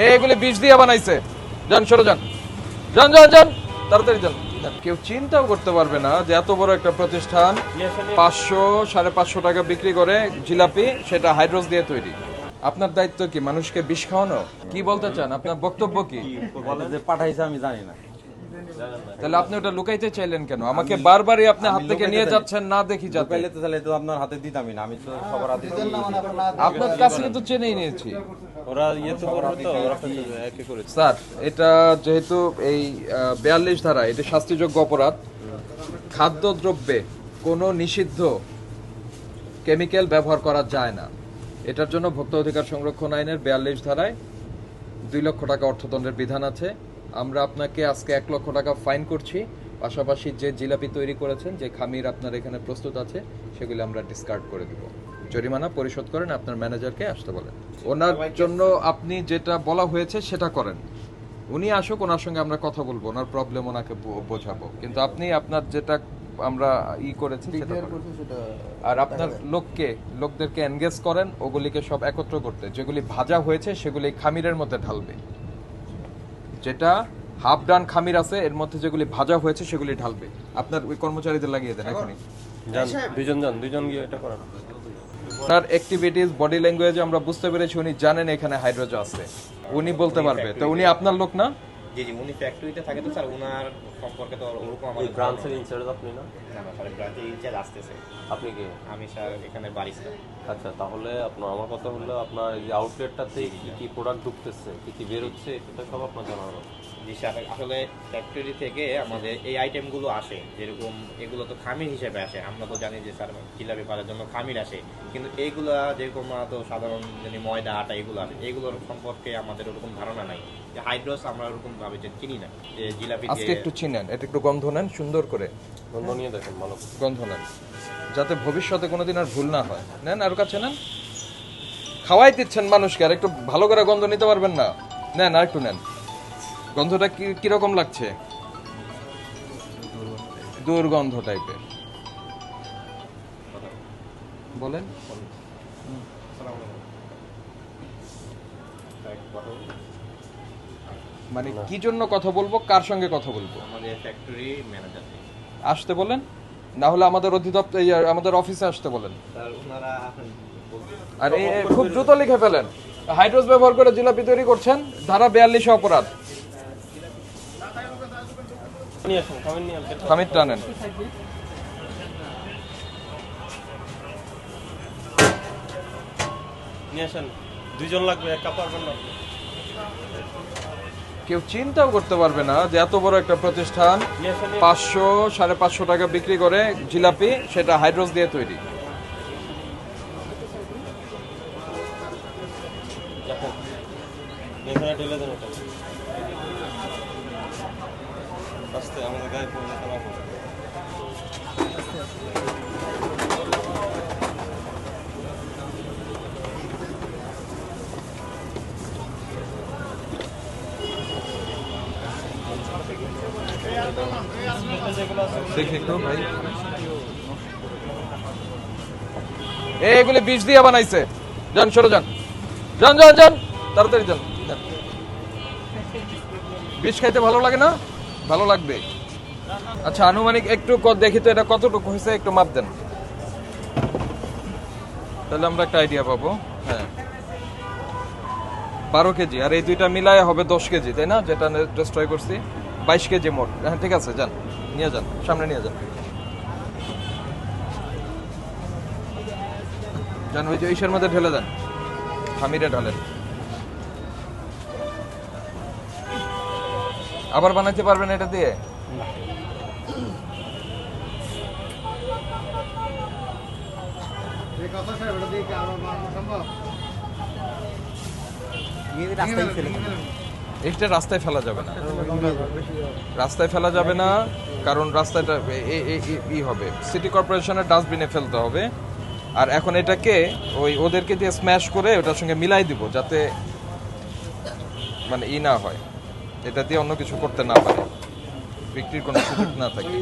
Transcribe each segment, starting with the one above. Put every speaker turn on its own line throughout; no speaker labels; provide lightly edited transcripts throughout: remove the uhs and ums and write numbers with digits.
এগুলি বিষ দিয়ে বানাইছে। যান সরে যান, যান যান যান, তাড়াতাড়ি যান। কেউ চিন্তাও করতে পারবে না যে এত বড় একটা প্রতিষ্ঠান 500 550 টাকা বিক্রি করে জিলাপি, সেটা হাইড্রোস দিয়ে তৈরি। আপনার দায়িত্ব কি মানুষকে বিষ খাওয়ানো? কি বলতে চান, আপনার বক্তব্য কি?
বলে যে পাঠাইছে আমি জানি না।
তাহলে আপনি ওটা লুকাইতে চাইলেন কেন? আমাকে বারবারই আপনি হাত থেকে নিয়ে যাচ্ছেন, না দেখি যাতে।
লুকাইলে তো তাহলে তো আপনার হাতে দিতামই না, আমি তো সবার হাতে
আপনার কাছ থেকে তো চেনেই নিয়েছি।
ওরা ইয়ে তো করবে তো, ওরা একে করে।
স্যার, এটা যেহেতু এই 42 ধারা, এটা শাস্তিযোগ্য অপরাধ। খাদ্যদ্রব্যে কোনো নিষিদ্ধ কেমিক্যাল ব্যবহার করা যায় না। এটার জন্য ভোক্তা অধিকার সংরক্ষণ আইনের 42 ধারায় 2 লক্ষ টাকা অর্থদণ্ডের বিধান আছে। আমরা আপনাকে আজকে 1 লক্ষ টাকা ফাইন করছি। পাশাপাশি যে জিলাপি তৈরি করেছেন, যে খামির আপনার এখানে প্রস্তুত আছে, সেগুলি আমরা ডিসকার্ড করে দেব। জরিমানা পরিশোধ করেন, আপনার ম্যানেজারকে আসতে বলেন। ওনার জন্য আপনি যেটা বলা হয়েছে সেটা করেন। উনি আসুক, ওনার সঙ্গে আমরা কথা বলবো, ওনার প্রবলেম ওনাকে বোঝাবো। কিন্তু আপনি আপনার যেটা আমরা করেছি সেটা করেন। আর আপনার লোকদেরকে এনগেজ করেন ওগুলিকে সব একত্র করতে। যেগুলি ভাজা হয়েছে সেগুলি খামিরের মধ্যে ঢালবে। যেটা হাফ ডান খামির আছে, এর মধ্যে যেগুলি ভাজা হয়েছে সেগুলি ঢালবে। আপনার ওই কর্মচারীদের লাগিয়ে দেন এখনই।
দুজন গিয়ে এটা করেন।
আপনার অ্যাক্টিভিটিস, বডি ল্যাঙ্গুয়েজ আমরা বুঝতে পেরেছি উনি জানেন এখানে হাইড্রোজেন আছে, উনি বলতে পারবে। তো উনি আপনার লোক না?
জি জি, উনি ফ্যাক্টরিতে থাকে তো স্যার, ওনার সম্পর্কে তো ওরকম আমাদের
ব্রাঞ্চের ইনচার্জ আপনি না?
না না স্যার, ব্রাঞ্চের ইনচার্জ আসতেছে।
আপনি কি?
আমি স্যার এখানে বারিস্তা।
আচ্ছা, তাহলে আপনার আমার কথা হলো আপনার এই আউটলেটটাতে কি কি প্রোডাক্ট ঢুকতেছে, কি কি বের হচ্ছে, এটা সব আপনার জানানো।
জি স্যার, আসলে ফ্যাক্টরি থেকে আমাদের এই আইটেমগুলো আসে, যেরকম এগুলো তো খামির হিসেবে আসে। আমরা তো জানি যে স্যার জিলাপি করার জন্য খামির আসে, কিন্তু এইগুলো যেরকম তো সাধারণ যদি ময়দা আটা এগুলো আসে, এগুলোর সম্পর্কে আমাদের ওরকম ধারণা নাই। যে হাইড্রোস আমরা ওরকম ভাবে যে চিনি না, যে জিলাপি
আজকে একটু চিনেন, এটা একটু গন্ধ নেন সুন্দর করে,
গন্ধ নিয়ে দেখেন ভালো
গন্ধ নেন, যাতে ভবিষ্যতে কোনোদিন আর ভুল না হয়। নেন, আর কাছে নেন। খাওয়াই দিচ্ছেন মানুষকে, আর একটু ভালো করে গন্ধ নিতে পারবেন না? নেন, আর একটু নেন। গন্ধটা কিরকম লাগছে? দুর্গন্ধ টাইপের। বলেন। মানে কি জন্য কথা বলবো, কার সঙ্গে কথা বলবো?
আমাদের ফ্যাক্টরি ম্যানেজার
আসতে বলেন, না হলে আমাদের অধিদপ্তর আমাদের অফিসে আসতে বলেন।
স্যার ওনারা
আর খুব দ্রুত লিখে ফেলেন। হাইড্রোস ব্যবহার করে জিলাপি তৈরি করছেন, ধারা 42 অপরাধ। খামির টানেন।
নিয়ে আসেন, দুইজন লাগবে, একা পারবেন না।
কেউ চিন্তাও করতে পারবে না যে এত বড় একটা প্রতিষ্ঠান 500 550 টাকা বিক্রি করে জিলাপি, সেটা হাইড্রোস দিয়ে তৈরি।
ঢেলে দেন ওটা। আস্তে, আমাদের গায়ে পড়লে খারাপ হবে।
দেখি একটু ভাই, এগুলি বিষ দিয়ে বানাইছে। যান সরে যান, যান যান যান, তাড়াতাড়ি যান। বিষ খাইতে ভালো লাগে না? ভালো লাগবে। আচ্ছা, আনুমানিক একটু দেখি তো এটা কতটুকু হয়েছে, একটু মাপ দেন, তাহলে আমরা একটা আইডিয়া পাবো। হ্যাঁ, 12 কেজি, আর এই দুইটা মিলায় হবে 10 কেজি, তাই না? যেটা ডিস্ট্রয় করছি 22 কেজি মোট। হ্যাঁ ঠিক আছে, যান নিয়ে যান, সামনে নিয়ে যান। যান, ওই যে ইসের মধ্যে ঢেলে দেন, খামিরে ঢালেন। আবার বানাইতে পারবেন এটা দিয়ে? এটা রাস্তায় ফেলা যাবে না, রাস্তায় ফেলা যাবে না, কারণ রাস্তাটা হবে, সিটি কর্পোরেশনের ডাস্টবিনে ফেলতে হবে। আর এখন এটাকে ওদেরকে দিয়ে স্ম্যাশ করে ওটার সঙ্গে মিলাই দিব, যাতে মানে না হয়, এটা দিয়ে অন্য কিছু করতে না পারে, বিক্রির কোনো সুযোগ না থাকে।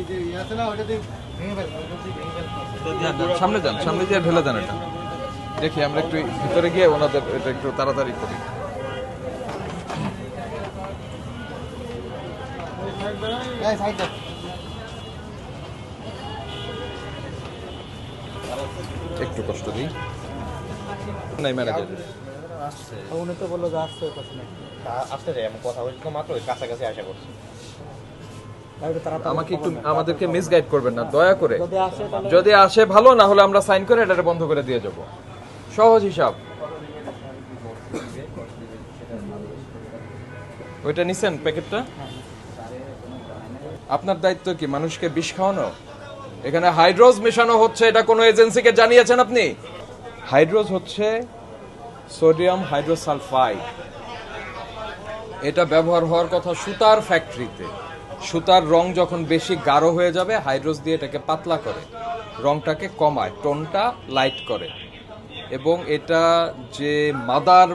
সামনে যান, সামনে দিয়ে ঢেলে দেন এটা। দেখি আমরা একটু ভিতরে গিয়ে ওনাদের এটা একটু তাড়াতাড়ি করি। একটু কষ্ট দিই নাই ম্যানেজার
উনি তো বললো যে আসছে ওর কাছে নাকি।
আসতে যাই আমি কথা বলছি তো মাত্র ওই কাছাকাছি আশা করছি।
তাহলে তাড়াতাড়ি
আমাকে একটু আমাদেরকে মিসগাইড করবেন না দয়া করে।
যদি আসে তাহলে
যদি আসে ভালো, না হলে আমরা সাইন করে এটা বন্ধ করে দিয়ে যাব। সহজ হিসাব। ওইটা নিছেন প্যাকেটটা? আপনার দায়িত্ব কি মানুষকে বিষ খাওয়ানো? এখানে হাইড্রোজ মেশানো হচ্ছে, এটা কোনো এজেন্সিকে জানিয়েছেন আপনি? হাইড্রোজ হচ্ছে সোডিয়াম হাইড্রোসালফাইড। এটা ব্যবহার হওয়ার কথা সুতার ফ্যাক্টরিতে। সুতার রং যখন বেশি গাঢ় হয়ে যাবে, হাইড্রোজ দিয়ে এটাকে পাতলা করে, রংটাকে কমায়, টোনটা লাইট করে। এবং এটা যে মাদার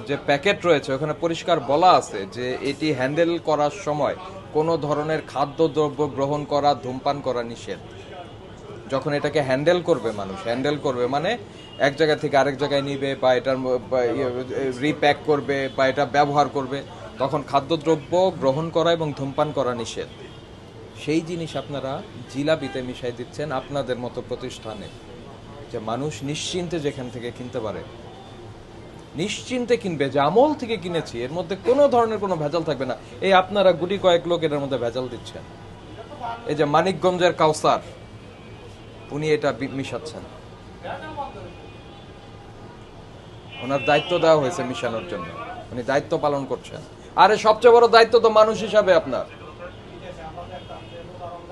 যে প্যাকেট রয়েছে ওখানে পরিষ্কার বলা আছে যে এটি হ্যান্ডেল করার সময় কোনো ধরনের খাদ্যদ্রব্য গ্রহণ করা, ধূমপান করা নিষেধ। যখন এটাকে হ্যান্ডেল করবে মানুষ, হ্যান্ডেল করবে মানে এক জায়গা থেকে আরেক জায়গায় নিবে বা এটার রিপ্যাক করবে বা এটা ব্যবহার করবে, তখন খাদ্যদ্রব্য গ্রহণ করা এবং ধূমপান করা নিষেধ। সেই জিনিস আপনারা জিলাপিতে মিশাই দিচ্ছেন আপনাদের মতো প্রতিষ্ঠানে, যে মানুষ নিশ্চিন্তে যেখান থেকে কিনতে পারে, নিশ্চিন্তে কিনবে, যে আমল থেকে কিনেছি এর মধ্যে কোনো ধরনের কোনো ভেজাল থাকবে না। এই আপনারা গুটি কয়েক লোক এটার মধ্যে ভেজাল দিচ্ছেন। এই যে মানিকগঞ্জের কাউসার, উনি এটা মিশাচ্ছেন। ওনার দায়িত্ব দেওয়া হয়েছে মিশানোর জন্য, উনি দায়িত্ব পালন করছেন। আরে সবচেয়ে বড় দায়িত্ব তো মানুষ হিসাবে আপনার,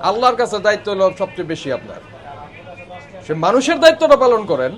আল্লাহর কাছে দায়িত্ব হলো সবচেয়ে বেশি আপনার। সে মানুষের দায়িত্বটা পালন করেন।